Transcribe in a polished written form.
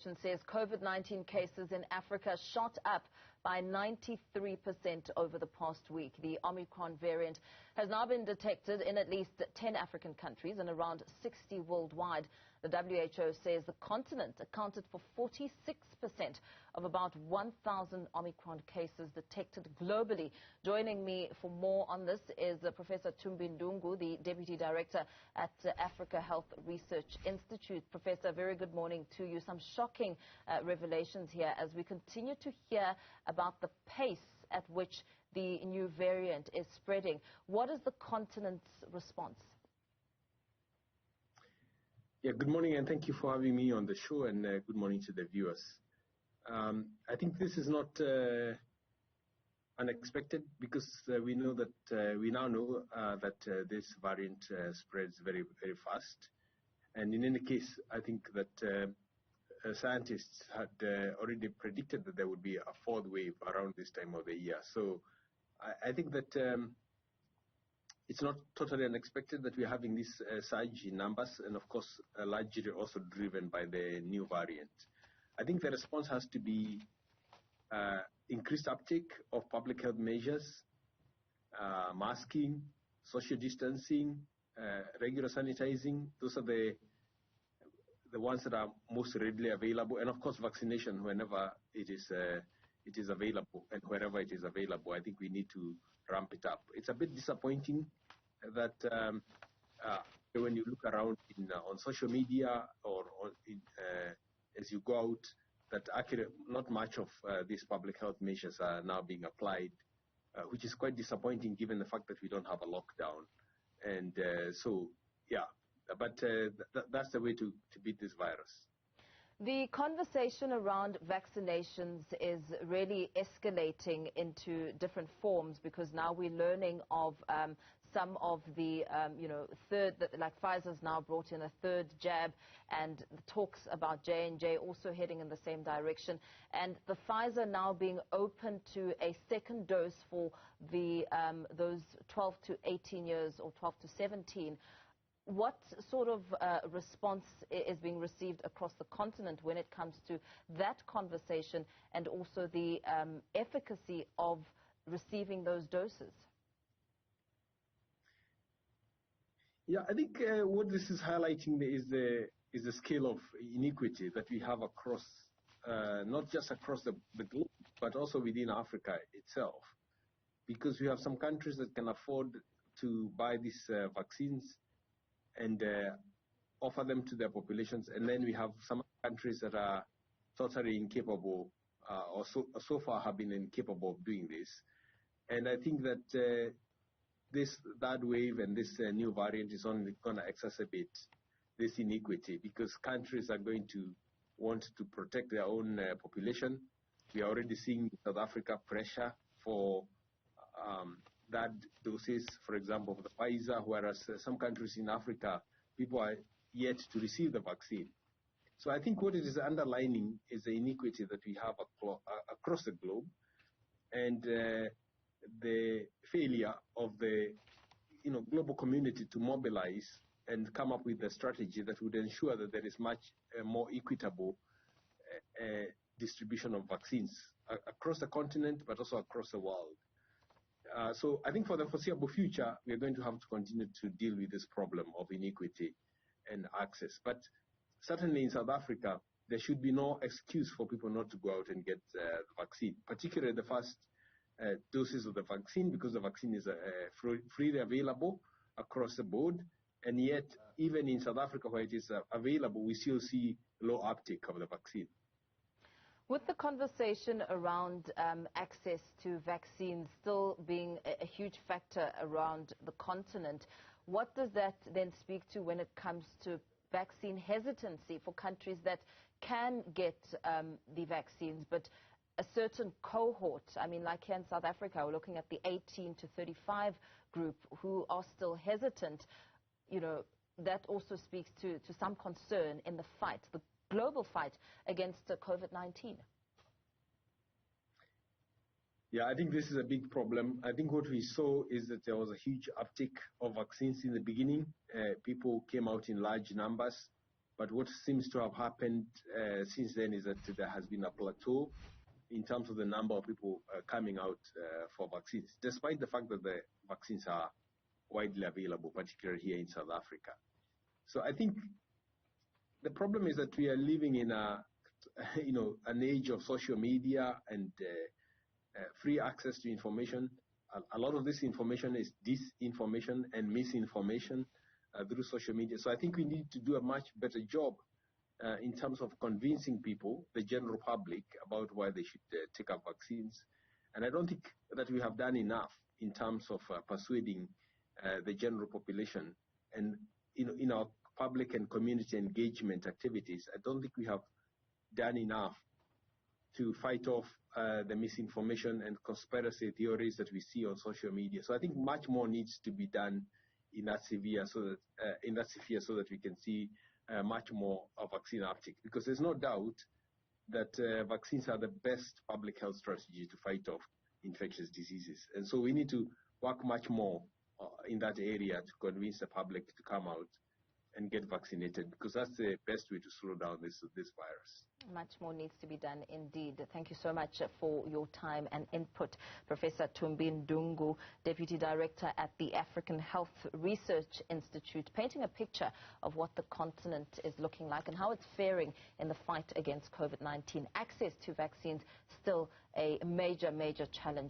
Says COVID-19 cases in Africa shot up by 93% over the past week. The Omicron variant has now been detected in at least 10 African countries and around 60 worldwide. The WHO says the continent accounted for 46% of about 1,000 Omicron cases detected globally. Joining me for more on this is Professor Thumbi Ndung'u, the Deputy Director at Africa Health Research Institute. Professor, very good morning to you. Some shocking revelations here as we continue to hear about the pace at which the new variant is spreading. What is the continent's response? Yeah, good morning and thank you for having me on the show, and good morning to the viewers. I think this is not unexpected because we know that we now know that this variant spreads very, very fast. And in any case, I think that scientists had already predicted that there would be a fourth wave around this time of the year. So I think that it's not totally unexpected that we're having this surge in numbers, and of course largely also driven by the new variant. I think the response has to be increased uptake of public health measures, masking, social distancing, regular sanitizing. Those are the ones that are most readily available, and of course vaccination whenever it is available and wherever it is available. I think we need to ramp it up. It's a bit disappointing that when you look around on social media or as you go out, that actually not much of these public health measures are now being applied, which is quite disappointing given the fact that we don't have a lockdown. And so, yeah. But that's the way to beat this virus. The conversation around vaccinations is really escalating into different forms because now we're learning of some of the, like Pfizer's now brought in a third jab, and the talks about J&J also heading in the same direction, and the Pfizer now being open to a second dose for the those 12 to 18 years or 12 to 17. What sort of response is being received across the continent when it comes to that conversation and also the efficacy of receiving those doses? Yeah, I think what this is highlighting is the scale of inequity that we have across, not just across the globe, but also within Africa itself. Because we have some countries that can afford to buy these vaccines and offer them to their populations, and then we have some countries that are totally incapable or so far have been incapable of doing this. And I think that this third wave and this new variant is only going to exacerbate this inequity because countries are going to want to protect their own population. We are already seeing in South Africa pressure for that doses, for example, of the Pfizer, whereas some countries in Africa, people are yet to receive the vaccine. So I think what it is underlining is the inequity that we have across the globe, and the failure of the global community to mobilize and come up with a strategy that would ensure that there is much more equitable distribution of vaccines across the continent, but also across the world. So I think for the foreseeable future, we are going to have to continue to deal with this problem of inequity and access. But certainly in South Africa, there should be no excuse for people not to go out and get the vaccine, particularly the first doses of the vaccine, because the vaccine is freely available across the board. And yet, even in South Africa, where it is available, we still see low uptake of the vaccine. With the conversation around access to vaccines still being a huge factor around the continent, what does that then speak to when it comes to vaccine hesitancy for countries that can get the vaccines, but a certain cohort, I mean, like here in South Africa, we're looking at the 18 to 35 group who are still hesitant. That also speaks to some concern in the fight, the global fight against COVID-19. Yeah, I think this is a big problem. I think what we saw is that there was a huge uptick of vaccines in the beginning. People came out in large numbers, But what seems to have happened since then is that there has been a plateau in terms of the number of people coming out for vaccines, despite the fact that the vaccines are widely available, particularly here in South Africa. So I think the problem is that we are living in an age of social media and free access to information. A lot of this information is disinformation and misinformation through social media. So I think we need to do a much better job in terms of convincing people, the general public, about why they should take up vaccines. And I don't think that we have done enough in terms of persuading the general population. And in our public and community engagement activities, I don't think we have done enough to fight off the misinformation and conspiracy theories that we see on social media. So I think much more needs to be done in that sphere so that we can see much more of vaccine uptake, because there's no doubt that vaccines are the best public health strategy to fight off infectious diseases. And so we need to work much more in that area to convince the public to come out and get vaccinated, because that's the best way to slow down this virus. Much more needs to be done indeed. Thank you so much for your time and input. Professor Thumbi Ndung'u, Deputy Director at the African Health Research Institute, painting a picture of what the continent is looking like and how it's faring in the fight against COVID-19. Access to vaccines still a major challenge.